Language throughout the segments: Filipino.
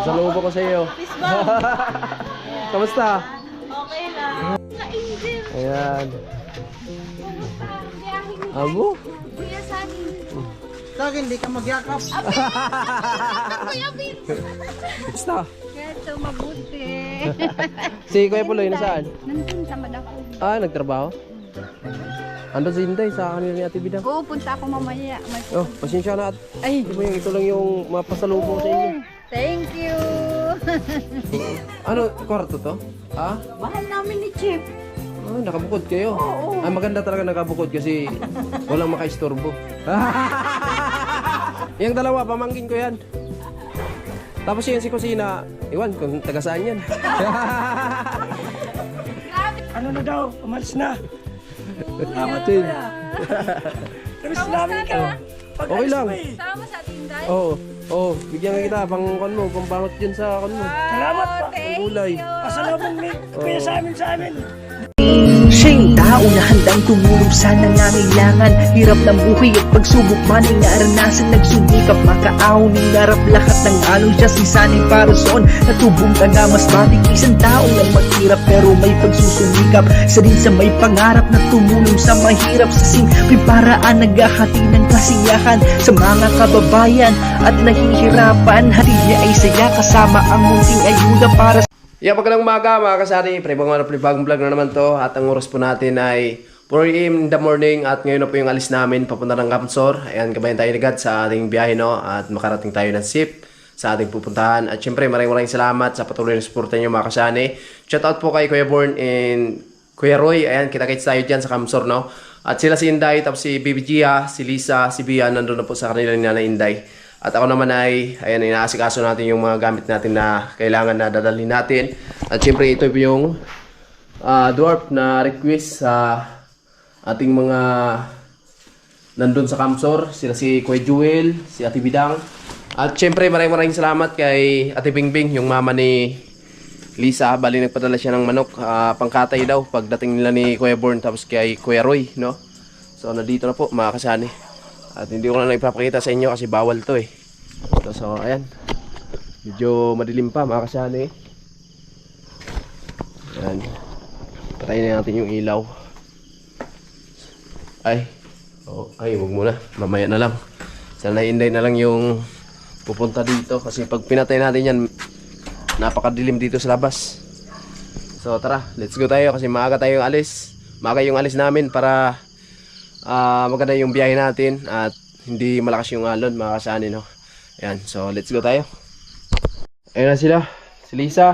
Salubo ko sa iyo. Kamusta? Okay lang. Ayan. Abo? Kuya Sani. Sa akin, di ka magyakap. Kuya Vince. Kamusta? Ito, mabuti. Si Kuya Puloy nasaan? Nandun sa Madako. Ah, nagtrabaho? Andun si Inday sa kanila ni Ate Bidang. Oo, punta ako mamaya. Oh, pasensya na. Ay, Ito lang yung mapasalubong sa inyo. thank you. Ano, kwarto to? Ah? Mahal namin ni Chip. Ah, nakabukod kayo. Ah, maganda talaga nakabukod kasi walang makaistorbo. Yung dalawa, pamangkin ko yan. Tapos yun si Kusina, iwan kung taga saan yan. Ano na daw? Umalis na. Salamat din. Namiss namin ka. Okay lang. Sama sa tinday. Oo, oo. Bigyan kita pang kon mo, pambangot yun sa kon mo. Salamat pa. Ang gulay. Pasalubong ni Kuya sa amin. Siya'y tao na handang tumulong sa nangangailangan. Hirap ng buhay at pagsubok man ay naranasan. Nagsumikap makaaon ng narap lahat ng alon siya sisanay para soon. Natubong taga mas matik isang tao na maghirap pero may pagsusumikap. Isa din sa may pangarap na tumulong sa mahirap. Sa simpleng paraan naghahati ng kasiyahan sa mga kababayan at nahihirapan. Hati niya ay saya kasama ang munting ayuda para Yeah, magandang umaga mga kasari. Bagong vlog na naman to. At ang oras po natin ay 4 AM in the morning. At ngayon na po yung alis namin papunta ng Camsor. Ayan, gabayan tayo agad sa ating biyahe, no? At makarating tayo ng safe sa ating pupuntahan. At syempre maraming salamat sa patuloy na suporta nyo mga kasani. Shout out po kay Kuya Born and Kuya Roy. Ayan, kita-kits tayo dyan sa Camsor, no? At sila si Inday, tapos si Baby Gia, si Lisa, si Bia, nandun na po sa kanila ni Nanay Inday. At ako naman ay, ayan, inaasikaso natin yung mga gamit natin na kailangan na dadalhin natin. At syempre ito yung dwarf na request sa ating mga nandun sa Camsor. Sila si Kuya Jewel, si Ate Bidang. At syempre maraming salamat kay Ate Bingbing, yung mama ni Lisa. Bali nagpadala siya ng manok, pangkatay daw pagdating nila ni Kuya Born tapos kay Kuya Roy, no? So nandito na po mga kasani. At hindi ko na ipapakita sa inyo kasi bawal to eh. So ayan, medyo madilim pa mga kasani. Ayan, patayin na natin yung ilaw. Ay, wag muna, mamaya na lang. Sana Inday na lang yung pupunta dito kasi pag pinatay natin yan, napakadilim dito sa labas. So tara, let's go tayo kasi maaga tayong alis. Maaga yung alis namin para maganda yung biyahe natin at hindi malakas yung alon mga kasani, no? Ayan, so let's go tayo. Ayan na sila, si Lisa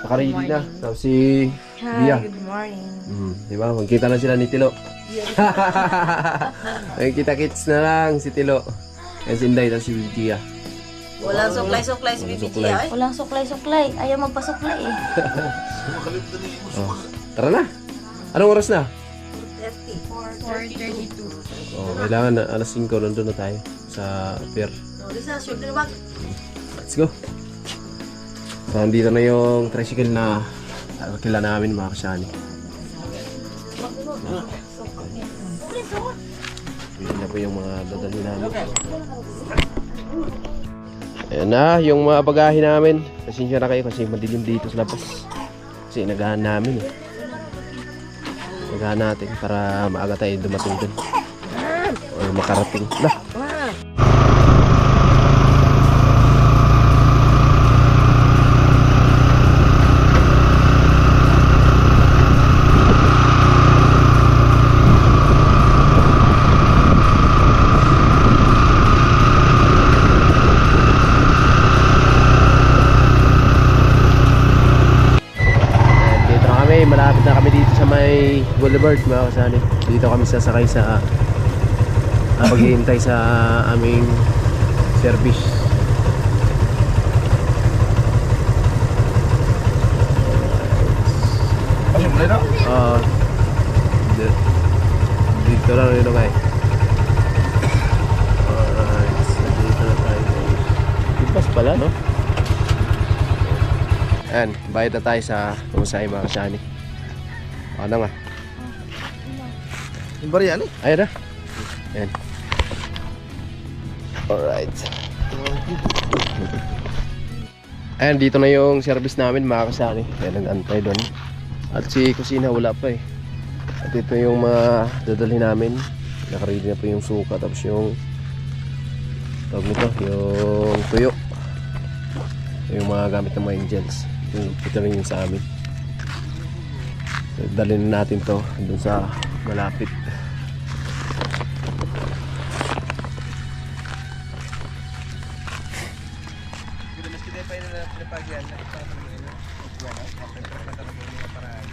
naka-ready na, tapos si Bia. Good morning. Diba, magkita na sila ni Tilo. Magkita-kits na lang si Tilo. Ayan si Inday, tapos si Bia. Walang suklay-suklay si Bibi Gia. Walang suklay-suklay. Ayaw magpasuklay eh. Tara na. Anong oras na? 4:32. Kailangan na alas 5 nandun na tayo sa pier. Let's go. So, nandito na yung tricycle na kila namin mga kasani. Ayan na po yung mga dadali namin. Ayan na yung mga bagahe namin. Pasensya na kayo kasi madilim dito sa labas. Kasi nagahan namin eh. Nagahan natin para maaga tayo dumating dun. Or makarating. Lah! Malapit na kami dito sa may Boulevard mga kasali. Dito kami sasakay sa paghihintay sa aming service. Dito lang rin okay. Alright, so dito na tayo. Ipas pala, no? Ayan, bayad na tayo sa pamasahe mga kasali. Ano nga? Yung bariya ni? Ayan na. Ayan. Alright. Ayan, dito na yung service namin mga kasani. Ayan, nag-antay doon. At si kusina wala pa eh. At ito yung mga dadalhin namin. Nakaready na po yung suka. Tapos yung tawag nito, yung tuyo. Yung mga gamit ng mga angels. Ito rin yung sa amin. Dalhin natin to doon sa malapit.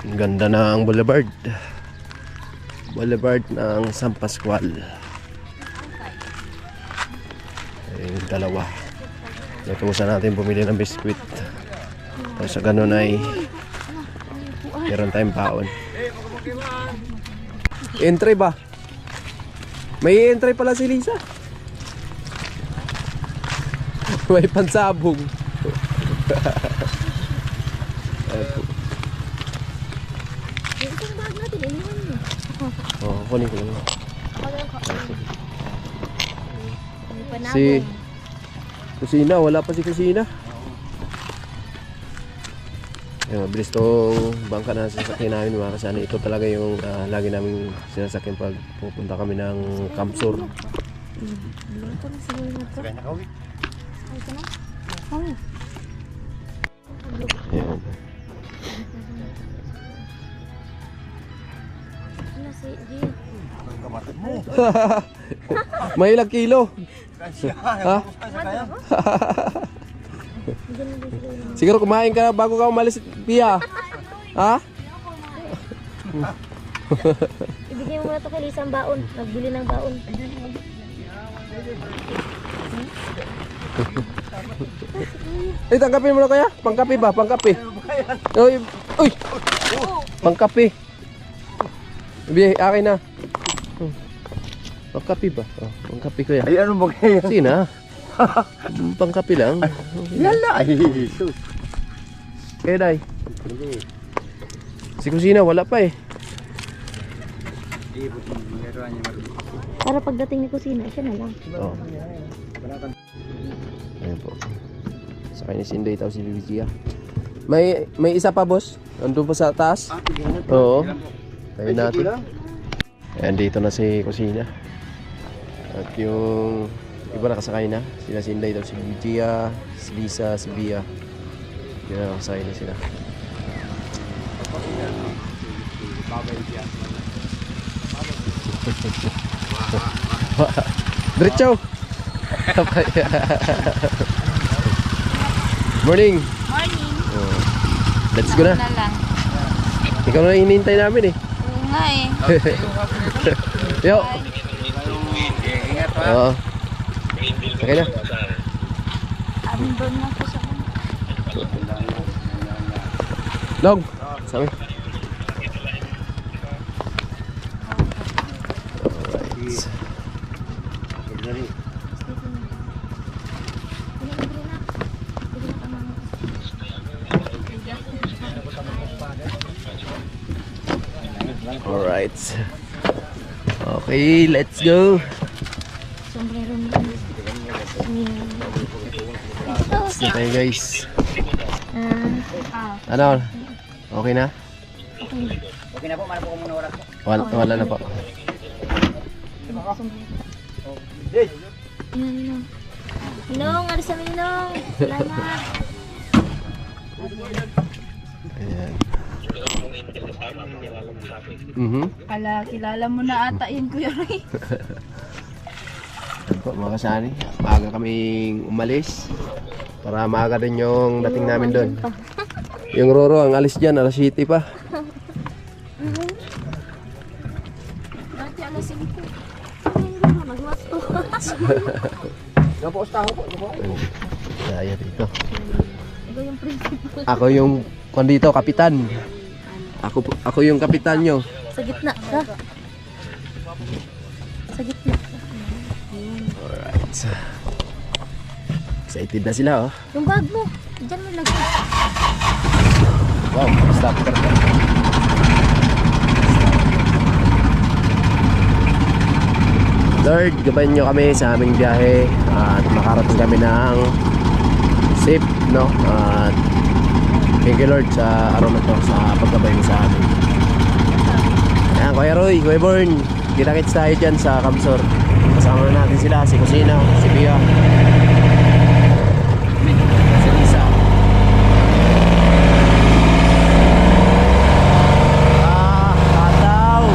Ang ganda ng boulevard. Boulevard ng San Pascual. Ayun, dalawa. Natusan natin bumili ng biskwit. Tapos sa ganun ay meron tayong baon. Entry ba? May entry pala si Lisa. May pansabong. Isang bag natin, iniwan mo. Oh, kunin ko lang. Panabong. Si kusina, wala pa si kusina. Ayun, mabilis tong bangka na sasakyan namin mga kasani. Ito talaga yung lagi namin sinasakyan pag pupunta kami ng Kamsur. Ayan. Ano si Jin? May ilang kilo? Ha? Siguro kumain ka na bago ka umalis, Pia. Ha? Ibigay mo muna ito kay Lisa ang baon. Nagbili ng baon. Eh, tanggapin mo na kaya? Pangkape ba? Pangkape. Uy! Uy! Pangkape. Biye, akin na. Pangkape ba? Oh, pangkape ko yan. Ay, ano ba kayo? Sige na. Pangkape lang. Yala, ay, sus. Kaya day. Si kusina wala pa eh. Para pagdating ni kusina, siya na lang. Oh. Ayan po. Sa kanya si Inday, tapos si Bibigia. May isa pa boss? Andun pa sa taas? Oo. Tayo natin. Ayan, dito na si kusina. At yung iba nakasakay na. Sila si Inday, tapos si Bibigia, si Lisa, si Bia. Yun na, nakasakay na sila. Diretso! Morning! Morning. Let's go na. Na lang. Ikaw na hinihintay namin eh. Oo nga eh. Yo! Oo. Okay na. Andun na po siya. Long! Sabi. Alright. Okay, let's go. Sombrero mo. Let's go tayo guys. Ano? Okay na? Okay na po, mana po ko muna oras po. Wala na po. Ninong, alis sa Ninong. Salamat. Ayan. Kala, kilala mo na ata yun, Kuya Ray. Ayan po mga kasani. Maaga kaming umalis. Para maaga din yung dating namin doon. Yung Roro, ang alis dyan, alas 7 pa. Dati alas 5. Ay, nagmato. Daya dito. Ikaw yung principal. Ako yung dito, kapitan. Ako yung kapitan nyo. Sa gitna ka. Sa gitna. Alright. Excited na sila oh. Yung bag mo. Diyan mo lagay. Wow, stop ka na. Lord, gabayan nyo kami sa aming biyahe at makarating kami ng safe, no? At thank you Lord sa araw na to, sa pagkabay mo sa amin. Ayan, Kuya Roy, Kuya Born, kita-kits tayo dyan sa Kamsor. Kasama na natin sila, si Kusina, si Pia, si Lisa. Kataw!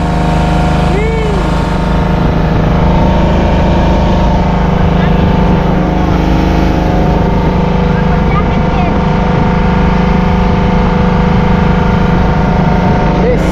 Yes!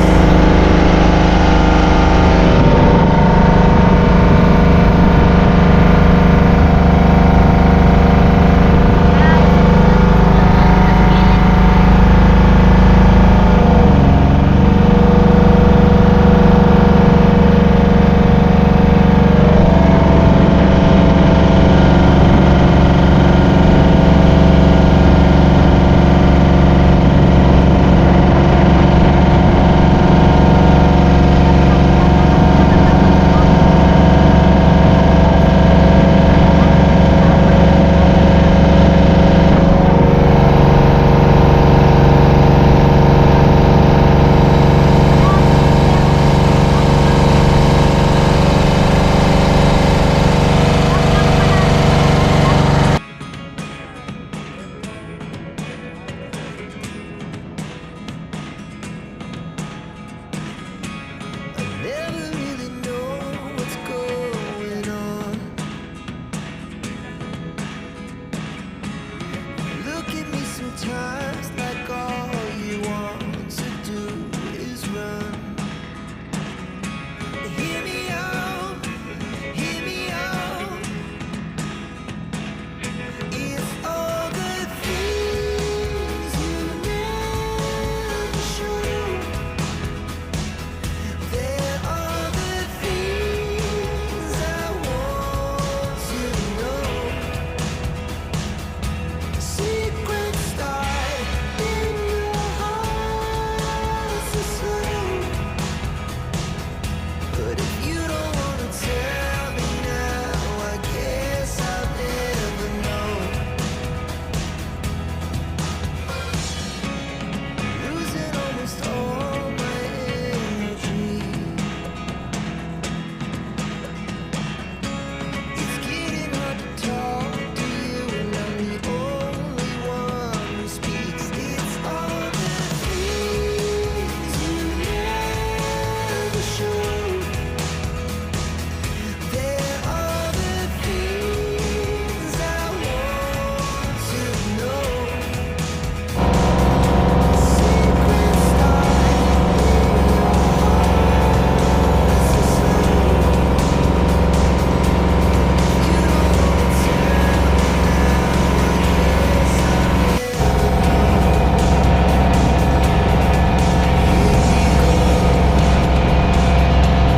Never really know what's going on. Look at me sometimes like all you want to do is run. Hear me out, hear me out. If all the things you never show, there are the things I want to know. Secrets start in your heart so slow. But if you don't wanna tell me now, I guess I'll never know. Losing almost all my energy. It's getting hard to talk to you, and I'm the only one who speaks. It's all the things you never show. There are the things I want to know. Secrets start in your heart so slow. You don't wanna tell me now, I guess I'll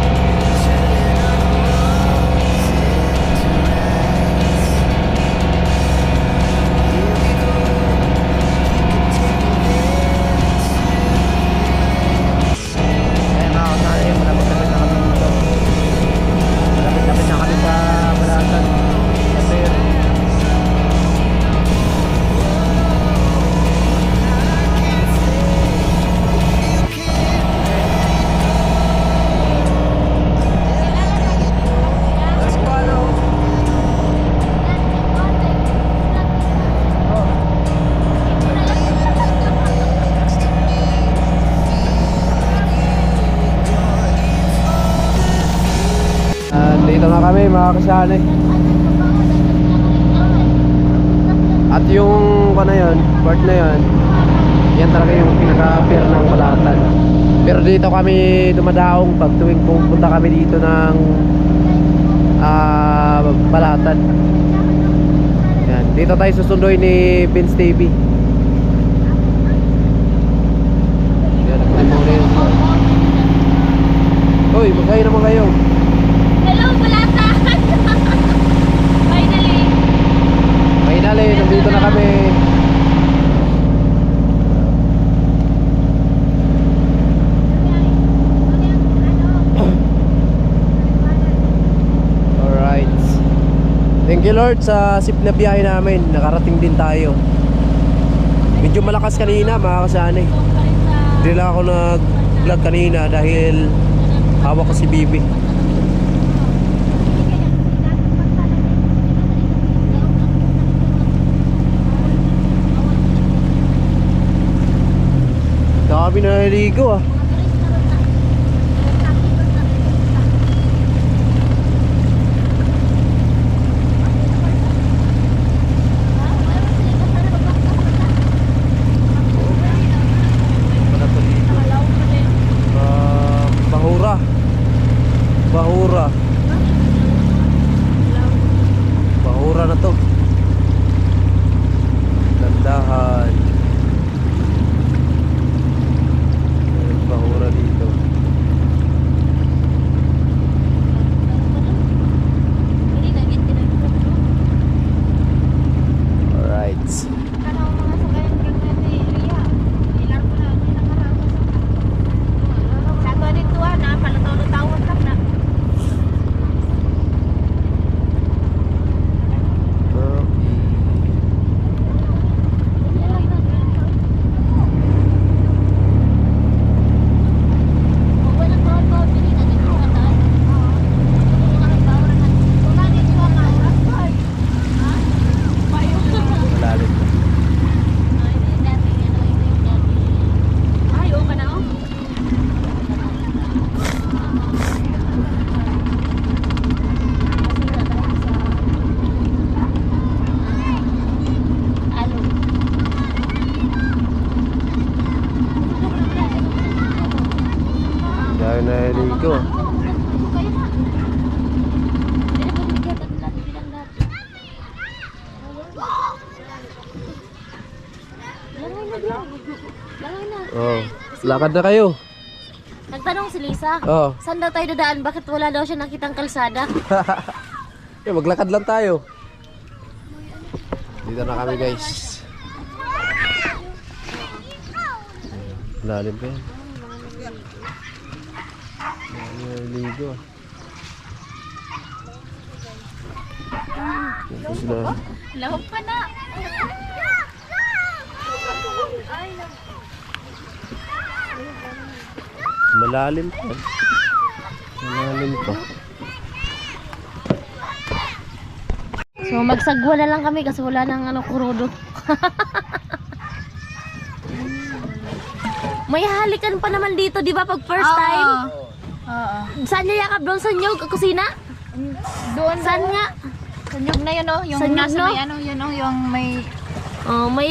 never Ayan mga kasari, malapit-lapit na kami dito. Malapit-lapit na kami sa Balatan. Sa pier. Dito na kami mga kasali. At yung na yun, part na yun, yan talaga yung pinaka-pier ng Balatan. Pero dito kami dumadaong pag tuwing pupunta kami dito ng Balatan. Yan. Dito tayo susunduin ni Vince TV. Yan, nagpapalala yun. Uy, magkain naman kayo. Hello, Balata! Finally! Finally, nandito na kami. Alright. Thank Thank you Lord sa sip na biyahe namin. Nakarating din tayo. Medyo malakas kanina mga kasanay. Hindi lang ako nag-vlog kanina dahil hawak ko si Bibi. Dami na naligo ah. Bahura. Bahura. Bahura na to. Dandahan. Bahura dito. Alright. Malalim. Dahil naligo ah. Oh, lakad na kayo. Nagtanong si Lisa, Oh. saan daw tayo dadaan? Bakit wala daw siya nakitang kalsada? Maglakad lang tayo. Dito na kami guys. Lalim pa yan. Naligo ah. Tapos na. Lahok pa na. Malalim pa. Malalim pa. So magsagwa na lang kami kasi wala nang kurodo. May halikan pa naman dito, di ba, pag first time? Oo. Saan niya yakap? Doon sa nyog, kusina? Doon Saan nga? sa nyug na yun oh, yung Sa nyug, nasa no? may ano, yun oh, yung may Oh, may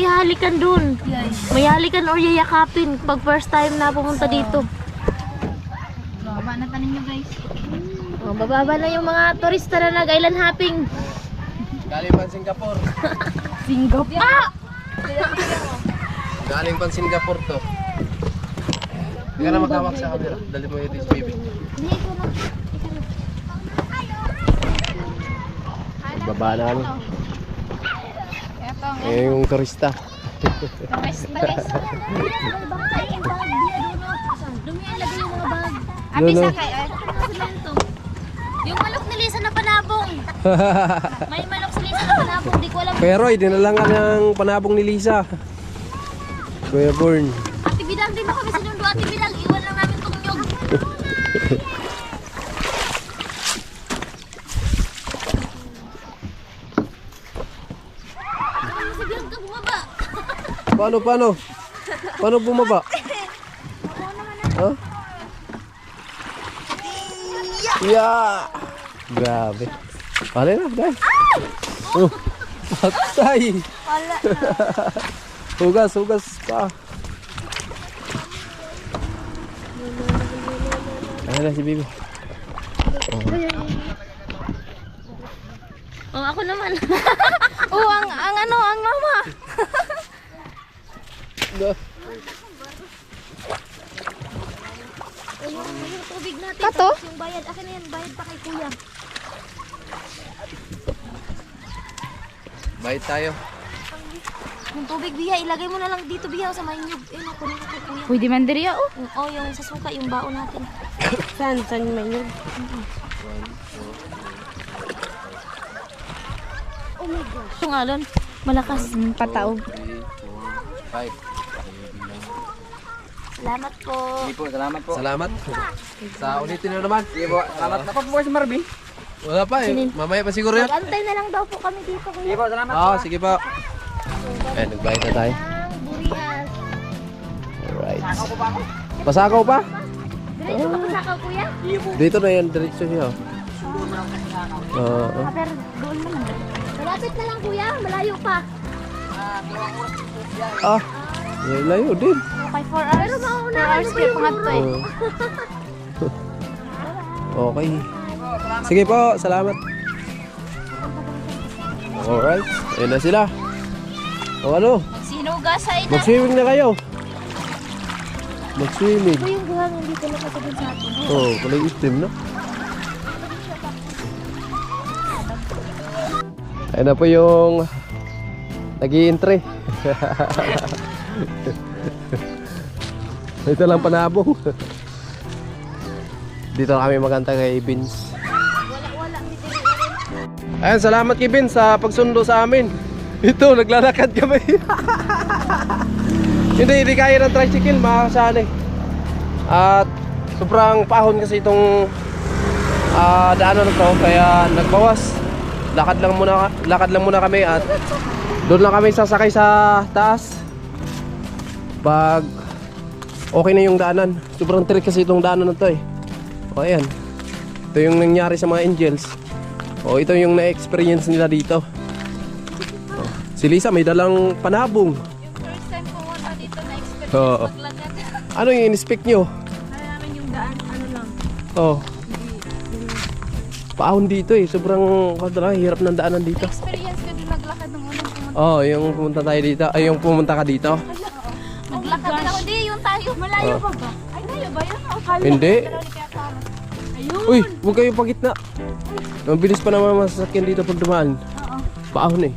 halikan dun. May halikan or yayakapin pag first time na pumunta dito. baba na tanin nyo guys. Oh, bababa na yung mga turista na nag-island hopping. Galing pa Singapore. Singapore. Ah! Galing pa Singapore to. Hindi ka na magkawak sa camera. Dali mo yung this baby. Baba na kami. Eto, Eh, yung turista. guys, guys. Lagay yung mga bag. Abi Lolo. sa kay Semento. Yung malok ni Lisa na panabong. May malok si Lisa na panabong. Di ko alam. Pero dinalangan ng panabong ni Lisa. Kuya Born. Ate Bidang, di mo kami sinundo. Ate Bidang, iwan lang namin tong nyog. Sabihan ka bumaba. Paano? Paano bumaba? Huh? Yeah! Grabe. Pala na, guys. Oh, patay. Hugas pa. Ayan na si Bibi. Oh, ako naman. Oh, ang mama. Yung tubig natin. Kato? Tapos yung bayad. Akin na yan. Bayad pa kay kuya. Bait tayo. Yung tubig, Biya. Ilagay mo na lang dito, Biya. Sa may nyug. Eh, nakunin ko kay kuya. Pwede man diri oh. Oh, yung sa suka. Yung baon natin. Saan may nyug? Yung alon, malakas. Pataog. 5. Salamat po. Sige po, salamat po. Salamat. Sa ulitin na naman. Sige po, salamat na po po si Marvin. Wala pa eh. Mamaya pa siguro yan. Mag-antay na lang daw po kami dito. Sige po, salamat po. Oo, sige po. Eh, nagbayad na tayo. Ang burias. Alright. Ako po ba ako? Pasakaw pa? Diretso ka pa sakaw, kuya? Dito na yan, diretso siya. Oo. Pero doon naman. Malapit na lang, kuya. Malayo pa. Ah, layo din. Okay, 4 hours. Pero mauna. 4 hours kaya pangatlo eh. Okay. Sige po, salamat. Alright, ayun na sila. O ano, Sinuga sa ina. mag-swimming na kayo. Mag-swimming. Ito yung buhang hindi ko nakasabit sa atin. Oh, kulay itim na. Ayun na po yung nag-i-entry. Ito lang panabong. Dito na kami maganta kay Vince. Ayun, salamat kay Vince sa pagsundo sa amin. Ito, naglalakad kami. Hindi kaya ng tricycle, makakasali. At sobrang pahon kasi itong daanan na to, kaya nagbawas. Lakad lang muna kami at doon lang kami sasakay sa taas. Pag okay na yung daanan. Sobrang trick kasi itong daanan na to eh. O ayan. Ito yung nangyari sa mga angels. O ito yung na-experience nila dito. O, si Lisa may dalang panabong. First time ko nga dito na experience Oo. maglakad. Ano yung in-inspect nyo? Ano namin yung daan, ano lang. Oh. Paahon dito eh. Sobrang hirap ng daanan dito. Experience ko din naglakad ng unang pumunta. Oh, yung pumunta tayo dito. Ay, yung pumunta ka dito. Naglakad na ako. Hindi, yung tayo. Malayo pa ba? Ay, malayo ba yun? Akala Hindi. ko, kaya parang. Ayun. Uy, huwag kayo pagitna. Mabilis pa naman masasakyan dito pag dumaan. Paahon eh.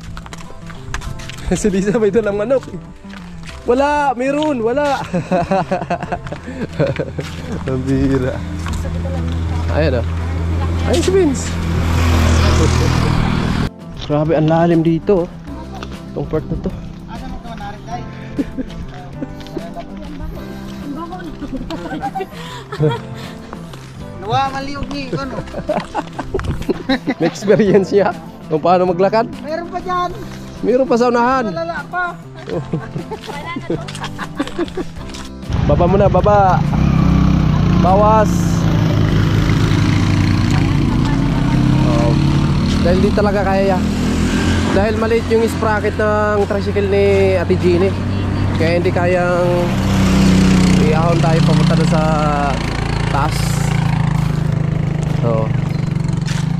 Si Lisa may dalang manok. Wala, meron, wala. Ang bira. Ayan o. Ayun si Vince. Grabe, ang lalim dito. Itong part na to. Nawa, maliog ni, ano? May experience niya kung paano maglakad. Meron pa dyan. Meron pa sa unahan. Malala pa. Baba muna, baba. Bawas. Oh, dahil di talaga kaya. Dahil maliit yung sprocket ng tricycle ni Ate Jeannie. Kaya hindi kayang iahon tayo papunta na sa taas. So,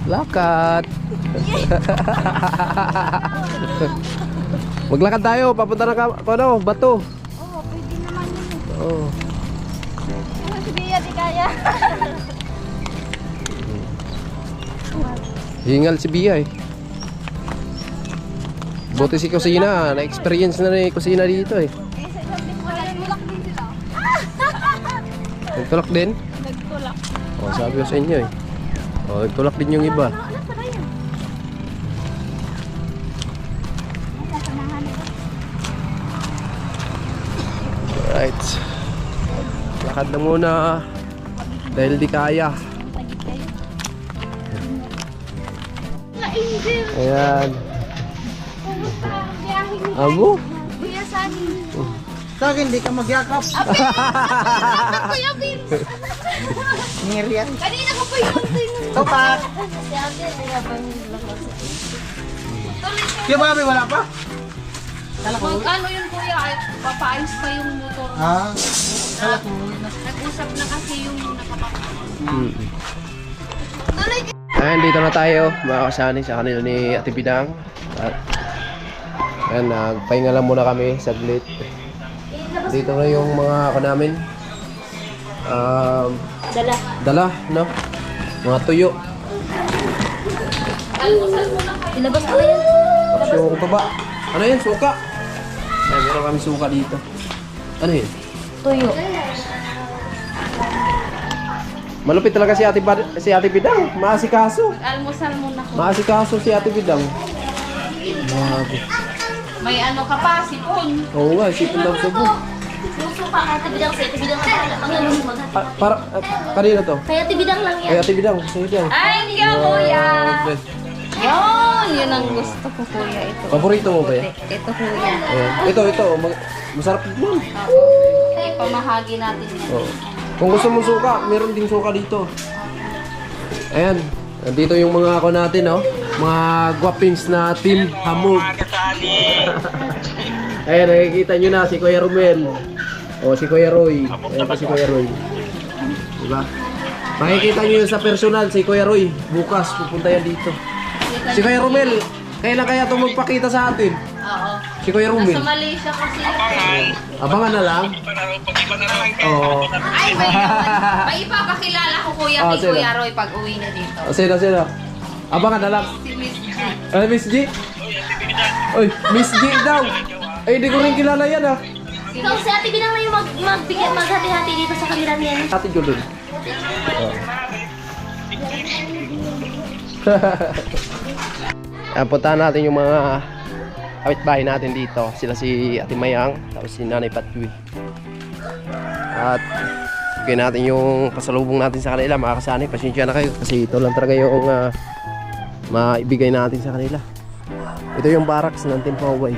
lakad. Maglakad tayo, papunta na ano, bato. Oo, pwede naman yun. Oh. Ano si Bia, di kaya. Hingal si Bia eh. Buti si Kusina, na-experience na ni Kusina dito eh. Eh, sa isang din wala, nagtulak din sila. Nagtulak din? Nagtulak. Oh, sabi ko sa inyo eh. Oh, nagtulak din yung iba. Ano pa na yun? Nasanahan ako. Alright. Lakad na muna. Dahil di kaya. Tagit kayo. Na-angel. Ayan. Kumusta ang biyahe ni Abo? Kuya Sunny? Sa akin, di ka magyakap. Kuya Vince! Ngiriyan. Kanina ko pa yung tinunod. Topak. Si ate, kaya ba Kaya ba, wala pa? Magkano yun kuya? Ay, papaayos pa yung motor. Ah. Nag-usap na kasi yung nakapapakot. Ayan, dito na tayo. Mga kasani sa kanila ni Ate Bidang. At ayan, nagpahinga lang muna kami saglit. Dito na yung mga ako namin. Dala, no? Mga tuyo. Ilabas ko yan. Tapos yung baba. Ano yan? Suka. Ayan, meron kami suka dito. Ano yun? Tuyo. Malupit talaga si Ate Bidang. Maasikaso. Almusal muna ko. Maasikaso si Ate Bidang. Grabe. May ano ka pa, sipon. Oo nga, sipon daw subo. Puso pa, kaya tibidang sa'yo, tibidang na pala. Kanina to? Kaya tibidang lang yan. Kaya tibidang, sa'yo yan. Ay, hindi ka, kuya. Grabe. Yun ang gusto ko, kuya. Ito. Paborito mo ba yan? Ito, kuya. Ito. Masarap yun. Ipamahagi natin yan. Oo. Kung gusto mong suka, meron ding suka dito. Ayan. Nandito yung mga ako natin, oh. Mga guwapings na team Hamog. Ayan, nakikita nyo na si Kuya Romel. O, si Kuya Roy. Ayan pa si Kuya Roy. Diba? Makikita nyo yun sa personal, si Kuya Roy. Bukas, pupunta yan dito. Si Kuya Romel, kailan kaya ito magpakita sa atin? Oo. Si Kuya Romel. Sa Malaysia kasi. Abangan na lang. Oo. Ay, may ipapakilala ko, kuya, Ah, kay sino? Kuya Roy pag uwi na dito. Sino? Abangan na lang. Si Miss G. Miss G? Oy, Miss G daw. Ay, hindi ko rin kilala yan, ah. Ikaw si Ate Binang na yung maghati-hati dito sa kanila niyan. Ate Jordan. Puntahan natin yung mga kapitbahay natin dito. Sila si Ate Mayang, tapos si Nanay Patwi. At bigyan natin yung pasalubong natin sa kanila, mga kasanay. Pasensya na kayo kasi ito lang talaga yung maibigay natin sa kanila. Ito yung barracks ng Team Poway.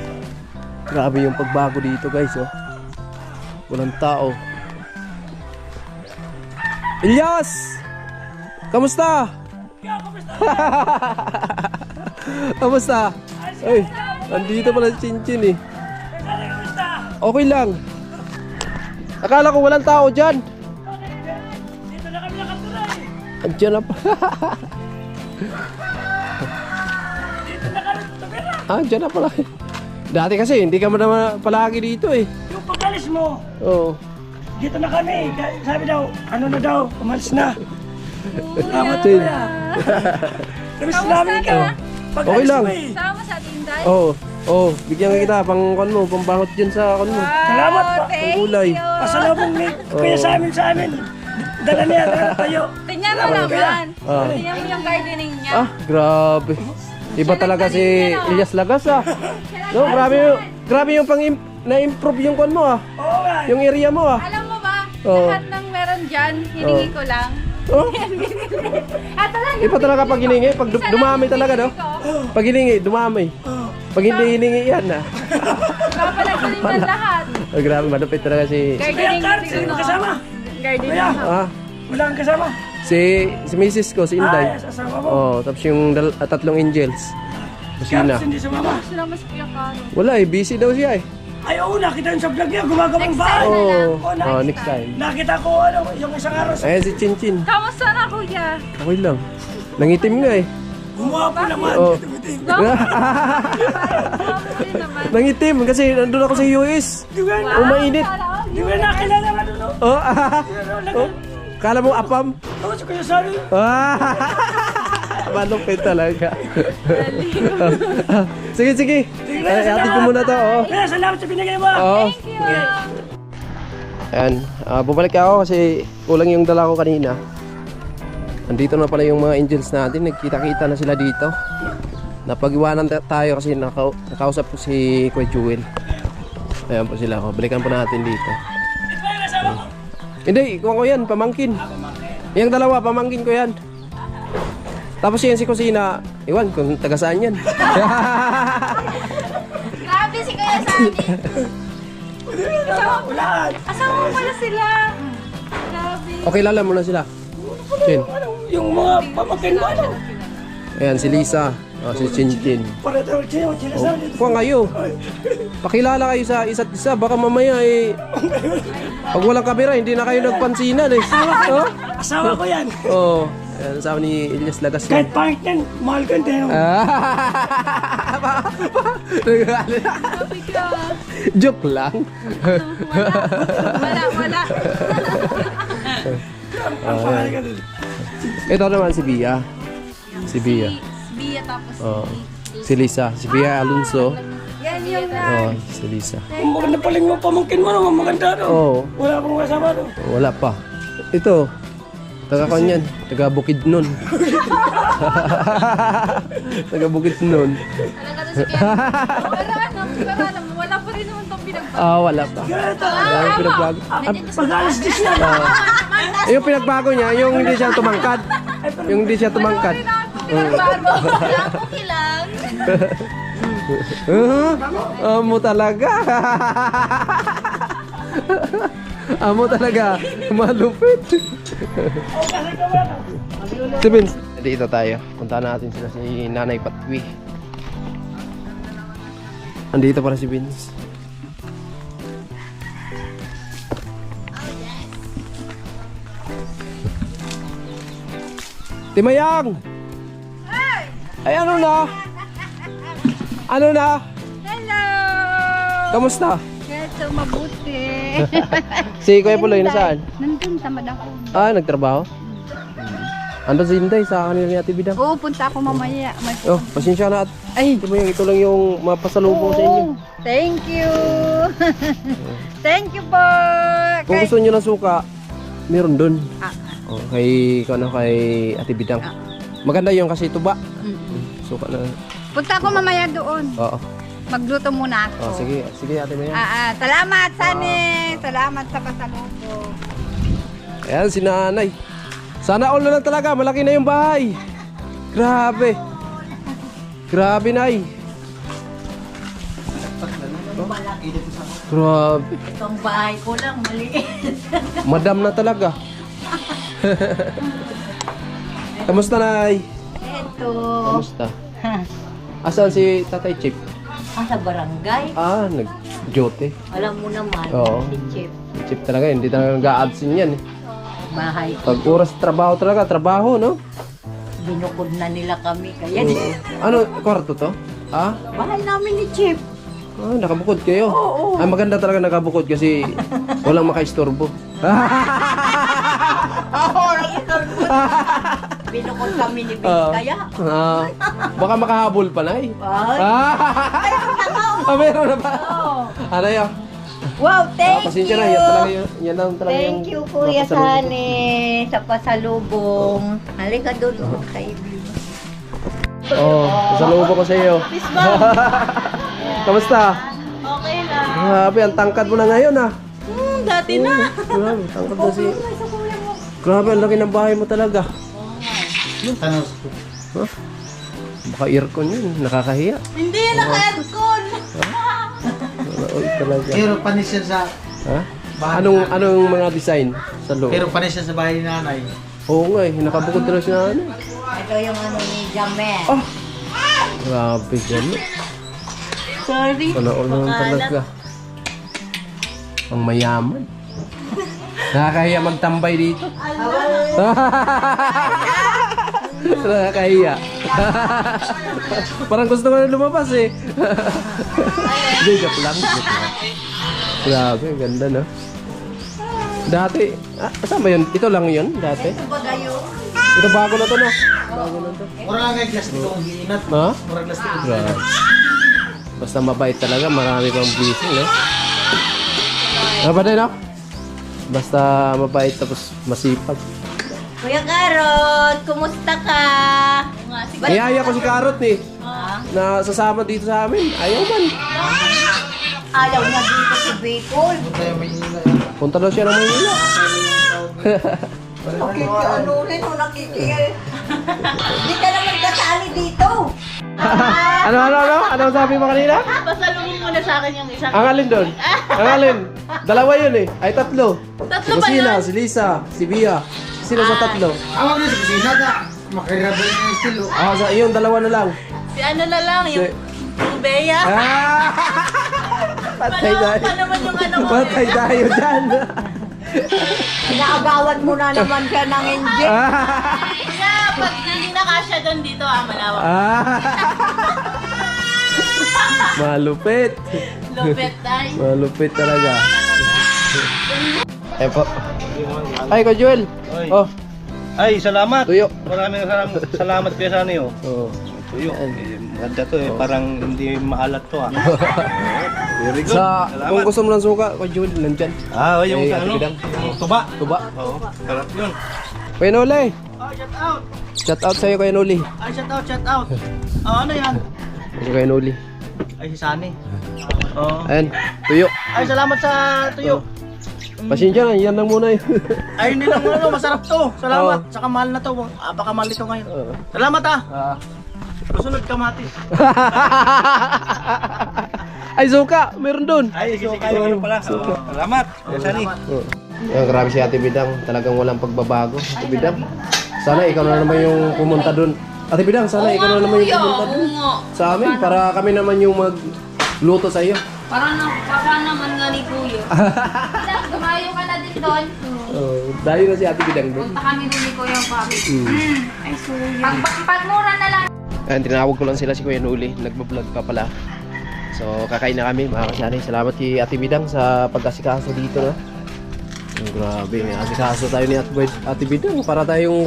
Grabe yung pagbago dito, guys, oh. Walang tao. Ilyas! Kamusta? Kamusta? Ay, andito pala si Chinchin eh. Okay lang. Akala ko walang tao dyan. Dito na kami nakatira eh. Andiyan na pa. Dito na kami tumira. Andiyan na pala. Dati kasi hindi ka naman palagi dito eh. Yung pagkalis mo, Oo. dito na kami. Sabi daw, ano na daw, umalis na. Salamat Chin. kuya. Namiss namin ka. Okay lang. Sama sa Tinday. Oo, bigyan kita pang kon mo, pambangot dyan sa kon mo. Salamat pa. Pang gulay. Pasalubong ni kuya sa amin. Dala niya, dala tayo. Tingnan mo naman. Ah. Tingnan mo yung gardening niya. Ah, grabe. Iba talaga si Elias Lagas ah. No, grabe yung na-improve yung kon mo ah. Oo nga. Yung area mo ah. Alam mo ba, Oo. lahat ng meron dyan, hiningi ko lang. Oh, At talaga, iba talaga pag hiningi, pag dumami talaga no. Pag hiningi, dumami. Pag hindi hiningi yan ah. papalag ko rin ng lahat. Oh, grabe, madupit talaga si Kaya Carl, sino kasama? Kuya, ah, wala kang kasama. si Mrs. ko, si Inday. Ay, sasama mo. Oh, tapos yung tatlong angels. Kusina. Carl, hindi sumama. Sinama si Kuya Caro. Wala eh, busy daw siya eh. Ay, oo, nakita yun sa vlog niya, gumagawang bahay. Oh, Oh, next time. Nakita ko, ano, yung isang araw sa Ayan si Chinchin. Kamusta na, Kuya? Okay lang. Nangitim nga eh. gumawa po naman. Oh. Rin naman. Nangitim kasi nandun ako sa US. Di ba na? Umainit. Di ba nakilala nga doon? Oh, oh. Kala mo apam? Oo, si Kuya Sari. Malupit talaga. Sige. Ay, atin ko muna to. Oh. Kaya salamat sa binigay mo. Oo. Ayan, bumalik ako kasi kulang yung dala ko kanina. Andito na pala yung mga angels natin, nagkita-kita na sila dito. Napag-iwanan tayo kasi nakausap ko si Kuya Jewel. Ayan po sila, balikan po natin dito. Ito ba yung kasama ko? Hindi, ikuha ko yan, pamangkin. Yung dalawa, pamangkin ko yan. Tapos yan si Kusina, iwan kung taga saan yan. Grabe si Kuya Sani. Ulaan. Asawa mo pala sila. Grabe. Okay, lala mo na sila. Chin. Yung mga pamangkin mo, ano? Ayan, si Lisa. Si Chinchin. Para daw siya, sila sa amin. Kuha kayo. Pakilala kayo sa isa't isa. Baka mamaya eh. Pag walang kamera, hindi na kayo nagpansinan eh. Oh? Asawa ko yan. Oo. Ayan, sabi ni Elias Lagas. Kahit pangit yan, mahal ko yan. Joke lang. Wala. Ang pangit ka doon. Ito naman si Bia. Si Bia. Bia tapos Si Lisa. Si Bia Alonso. yan yung na. Si Lisa. Ang maganda paling mo, pamangkin mo naman, maganda no? Oo. Wala pang kasama no? Wala pa. Ito. Taga kanyan, taga Bukidnon. Taga Bukidnon. Wala pa rin naman itong pinagbago. Ah, wala pa. Wala pinagbago. Pag-alas 10 na. Yung pinagbago niya, yung hindi siya tumangkad. Yung hindi siya tumangkad. Okay lang. Amo talaga. Amo talaga. Malupit. Si Vince. Dito tayo. Puntahan natin sila si Nanay Patwi. Andito para si Vince. Timayang! Ay, ano na? Ano na? Hello! Kamusta? Ito, mabuti. Si Kuya Puloy, nasaan? Nandun, tamad ako. Ah, nagtrabaho? Andun si Inday sa kanila ni Ate Bidang. Oo, punta ako mamaya. May... Oh, pasensya na at ay, ito lang yung mapasalubong sa inyo. Thank you! Thank you po! Kung gusto niyo ng suka, meron dun. Ah. Oh, kay Ate Bidang. Maganda yung kasi tuba. Suka na. Punta ako mamaya doon. Oo. Magluto muna ako. Oh, sige Ate Maya. Salamat, Sani! Salamat sa pasalubong. Ayan si Nanay. Sana all na lang talaga, malaki na yung bahay. Grabe. Grabe, Nay. Grabe. Itong bahay ko lang, maliit. Madam na talaga. Kamusta, Nay? Ito. Kamusta? Asan si Tatay Chip? Sa barangay. Ah, nag-jote. Alam mo naman, Oo. si Chip. Si Chip talaga, hindi talaga nag-a-adsin yan. Bahay. Pag oras trabaho talaga, trabaho, no? Binukod na nila kami. Kaya Ano, kwarto to? Ah? bahay namin ni Chip. Ah, nakabukod kayo. Ay, maganda talaga nakabukod kasi walang makaistorbo. Binukod kami ni Vince. Kaya, Baka makahabol pa, Nay. Meron na ba? Ano yun? wow, thank Pasensya you! na, yan talaga yan lang talaga Thank you, Kuya mapasalubong. Sani, sa pasalubong. Halika doon, kaibigan. Oh, pasalubong ko sa iyo. Kamusta? Okay lang. Grabe, ang tangkad mo na ngayon, ah. Dati na. Grabe, tangkad na si... Grabe, ang laki ng bahay mo talaga. Huh? Baka aircon yun, nakakahiya. Hindi yan naka-aircon. Oy, talaga. Pero panis siya sa Ha? bahay Anong mga design sa loob? Pero panis siya sa bahay ni nanay. Oo nga eh, nakabukod talaga siya na ano. Ito yung ano ni Jamel. Oh! Grabe dyan. Sorry. Panaol naman talaga. Ang mayaman. Nakakahiya magtambay dito. Nakakahiya. Parang gusto ko na lumabas eh. Hindi, joke lang. Grabe, ang ganda no. Dati, saan ba yun? Ito lang yun, dati? Ito bago na to no? Bago na to. Mura nga glass dito ang giinat. Ha? Mura glass dito. Grabe. Basta mabait talaga, marami pang blessing, no? Ano ba din, no? Basta mabait tapos masipag. Kuya Karot, kumusta ka? Niyaya ko si Karot eh, na sasama dito sa amin. Ayaw man. Ayaw na dito sa Bicol. Tayo may ila. Punta daw siya ng Maynila. Nakikianunin o Hindi ka naman kasali dito. Ano sabi mo kanina? Pasalubong mo na sa akin yung isang... Ang alin doon? Ang alin? Dalawa yun eh. Ay, tatlo. Tatlo Si ba Kusina, yun? si Lisa, si Bia. Sila sa tatlo. Awag na sa kusina ka. Makirabal na yung estilo. Ah, sa iyon, dalawa na lang. Si ano na lang, yung Bea. Ah! Patay tayo. Pa naman yung ano mo. Patay tayo dyan. Inaagawan mo na naman siya ng engine. Kaya pag hindi na kasya doon dito, malawak. Malupit. Lupet tayo. Malupit talaga. Eh po. Ay, ko Joel. Oy. Oh, Ay, salamat. tuyo. Maraming salamat kuya Sani oh. Oh. Tuyo. Maganda to eh. Parang hindi maalat to ah. Very good. Sa, kung Salamat. gusto mo ng suka, ko Joel, nandyan. Ah, yung Eh, sa ano? Ate Bidang. Yung tuba. Tuba. Oo. Sarap yun. Kuya Noli. Oh, shout out. Shout out sa'yo, Kuya Noli. Ay, shout out, shout out. Oh, ano yan? Kuya Noli. Ay, si Sunny. Oh. Ayan, tuyo. Ay, salamat sa tuyo. Pasensya na, yan lang muna yun. Ay, hindi lang ano, masarap to. Salamat. Oo. Saka mahal na to. Apakamahal ito ngayon. Salamat ah. Susunod kamatis. Ay, suka! Meron doon! Ay, sige, sige pala. Salamat. Sunny. Grabe si Ate Bidang, talagang walang pagbabago. Ate Bidang, sana ikaw na naman yung pumunta doon. Ate Bidang, sana ikaw na naman yung pumunta doon sa amin para kami naman yung magluto sa iyo. Para naman nga ni Kuya. Gumayo ka na din doon. Dahil na si Ate Bidang doon. Punta kami doon ni Kuya Papi. Ay, Suya. Pagmura na lang. Ayan, tinawag ko lang sila si Kuya Nuli, nagbablog pa pala. So, kakain na kami mga kasari. Salamat kay Ate Bidang sa pag-asikaso dito, no? Grabe, may asikaso tayo ni Ate Bidang para tayong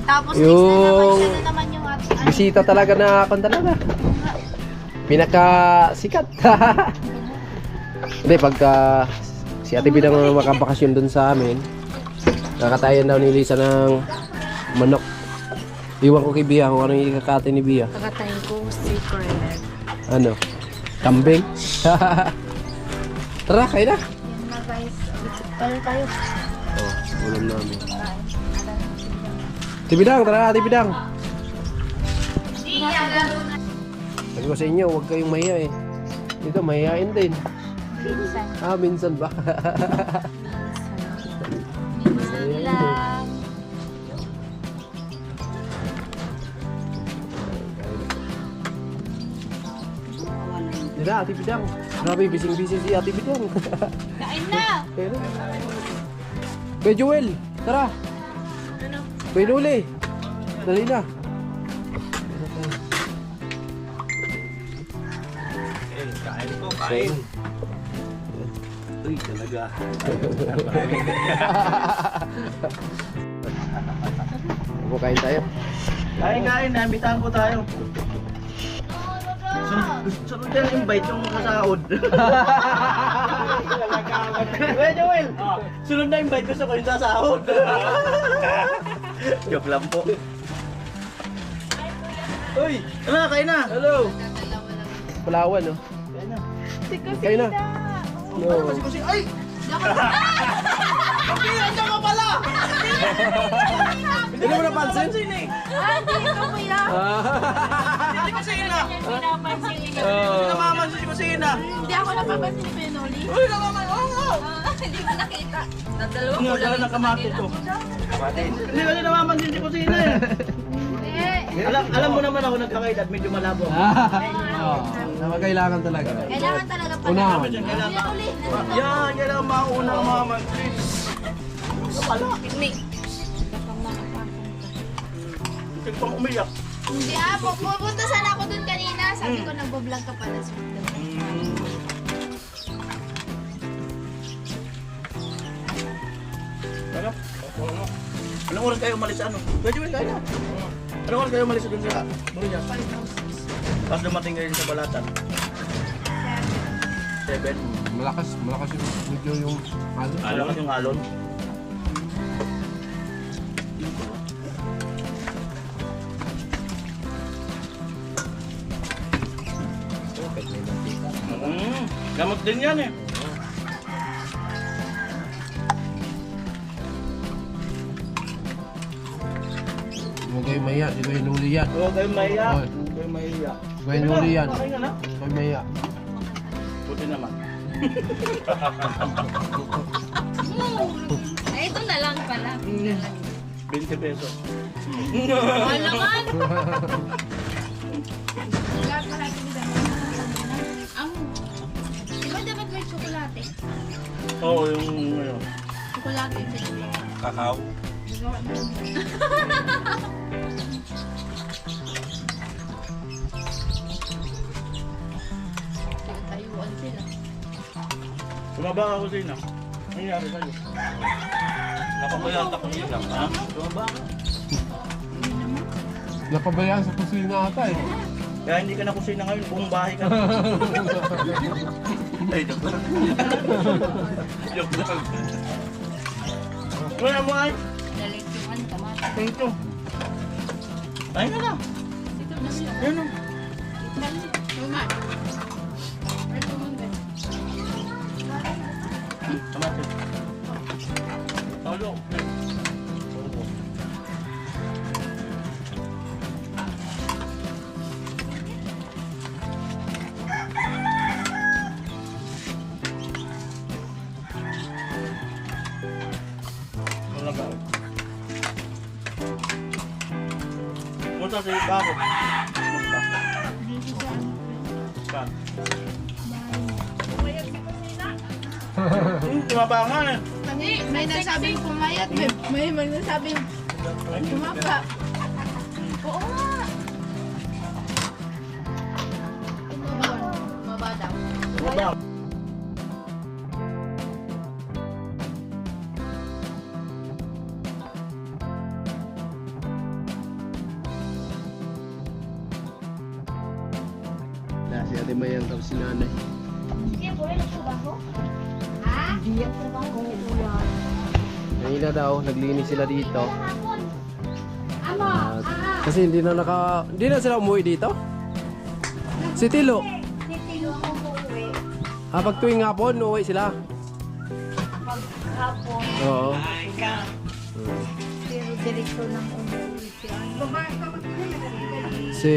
Tapos Yung- next na naman yung ate. bisita talaga na ako talaga. Pinakasikat. Hindi, pagka si Ate Bidang makabakasyon dun sa amin, nakatayan daw ni Lisa ng manok. Iwan ko kay Bia kung anong ikakate ni Bia. Kakatayin ko secret. Ano? Kambing? Tara, kain na. Yan na guys. Tayo tayo. Oh, ulam namin. Ate Bidang, tara Ate Bidang. Sabi ko sa inyo, huwag kayong mahiya eh. Dito, mahihain din. Minsan. Ah, minsan ba? Minsan lang. Tira, Ate Bidang. Grabe, bising-busy si Ate Bidang. Kain na! Pero, Kuya Joel, tara. Kuya Nuli, dali na. Kain ko, kain. Uy, talaga. Kain tayo. Kain, kain. Nambitahan ko tayo. Sunod yan invite yung kasaod. Kuya Joel, sunod na invite ko sa ko yung sasahod. Joke lang po. Uy, ano, kain na. Hello. Palawan, no? Kain na. Kain na. No. Kasi, ay! Okay, andyan ka pala! Hindi mo napansin? eh. Hindi ko kuya. Hindi ko sina. Pinapansin ni Kuya. Hindi namamansin si Kusina. Hindi ako napapansin ni Kuya Noli. Uy, namamansin. Oo nga. Hindi ko nakita. Nadalawa Ang gala ng kamatis to. Hindi kasi namamansin si Kusina eh. Alam mo naman ako nagkakaedad, medyo malabo. Kailangan talaga. Kailangan talaga pala. Una. Kuya Noli. Yan, kailangan mauna ang mamansin. Kapala. Picnic. Hindi pang umiyak. Hindi pupunta sana ako dun kanina. Sabi ko nagbo-vlog ka pala sa Ano? Anong oras kayo umalis sa ano? Pwede ba kayo? Anong oras kayo umalis dun sa Murias? Tapos dumating kayo sa Balatan. 7. Malakas yung video yung ano. Alam ka yung alon? Gamot din yan eh. Huwag kayong mahiya, di ba hinuli yan? Huwag kayong mahiya. Oy. Huwag kayong mahiya. Di ba hinuli yan? Okay nga na. Huwag kayong mahiya. Buti naman. Ay, ito na lang pala. 20 pesos. Mahal naman. Di ba dapat may tsokolate? Oo, yung ano. Tsokolate. Kakao. Tayuan sila. Tumaba ka kusina. Ano nangyari sa'yo? Napabayaan ako kusina. Ha? Tumaba ka. Napabayaan sa kusina ata eh. Kaya hindi ka na kusina ngayon, buong bahay ka na. Ay, joke lang. Joke lang. Wala mo ay? Dalit yung Ito. Tayo na lang. Yan o. Kamatis. Tawlo. Malagaw. Punta sa bakit? Saan? Tumabangan eh. May nasabing pumayat, may nasabing tumaba. Oo nga. Maba daw. Tumabangan. Wala si Ate Mayang tapos si Nanay. Kanina daw, naglinis sila dito. At, kasi hindi na sila umuwi dito. Si Tilo. Pag tuwing hapon, uuwi sila. Oo. Pero direkto ng umuwi Si...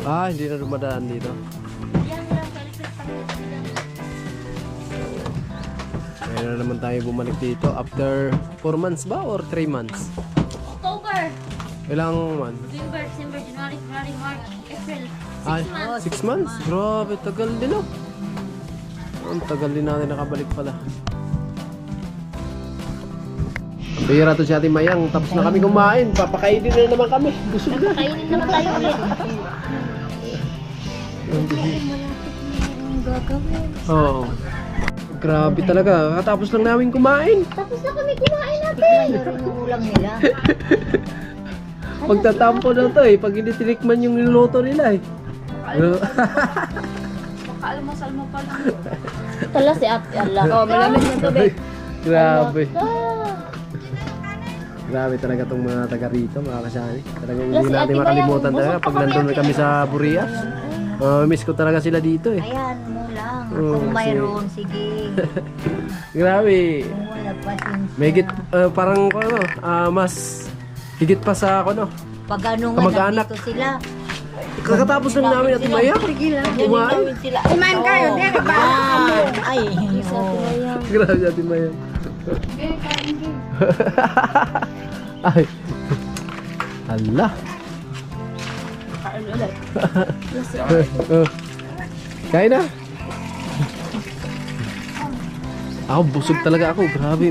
hindi na dumadaan dito. Ngayon na naman tayo bumalik dito after 4 months ba or 3 months? October, Ilang month? November, December, January, February, March, April. 6 months? Grabe, tagal din oh. Ang tagal din natin nakabalik pala. Ang bihira to si Ate Mayang, tapos na kami kumain, papakainin na naman kami. Busog na. Kainin naman tayo ulit. Oo. Grabe talaga, katapos lang namin kumain. Tapos na kami kinain natin. yung ulam nila. Pagtatampo na to eh, pag hindi tinikman yung niluto nila eh. Makaalmasal mo pa lang. Tala si Ate Allah. Oh, malamig na to, be. Grabe. Grabe talaga tong mga taga rito, mga kasani. Talagang hindi Plus, natin Ate makalimutan Mayang, talaga busog pag pa kami, nandun Ate kami sa Burias. Miss ko talaga sila dito eh. Ayan mo lang. Oo, Kung kasi- mayroon, sige. Grabe. Kung wala pasensya. May higit, parang ano, mas higit pa sa ano. Pag ano nga, Kamag-anak. nandito sila. Kakatapos lang namin at Mayang. Kumain. Kumain kayo, di ba? Ay, oh. Grabe Ate Mayang. Ay. Hala. Kain na. Ako, busog talaga ako. Grabe.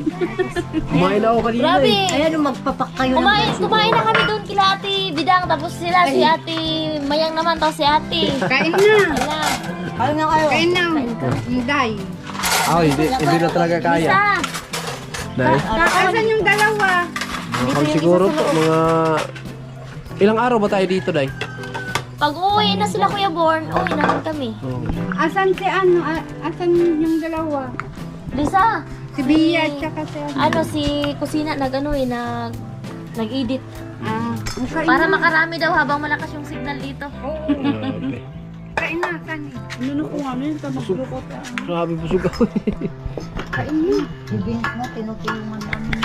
Kumain na ako kanina Grabe. eh. Ayan, magpapak kayo Kumain na kami doon kila Ate Bidang. Tapos sila si Ate Mayang naman. Tapos si Ate. Kain na. Wala. Kain na kayo. Kain na. Inday. Ako, hindi na talaga kaya. Isa. Dahil, Asan yung dalawa? pag siguro po, mga... Ilang araw ba tayo dito, Day? Pag uwi na sila Kuya Born, uwi naman kami. Oh. Asan si ano? Asan yung dalawa? Lisa. Si Bia at saka si ano? Si Kusina nag-edit. Ah, kain Para na. makarami daw habang malakas yung signal dito. Grabe. Kain na, kain. Ano ko ano yun? Grabe, busog ako. Kain na. Bibingit mo, tinutulungan namin.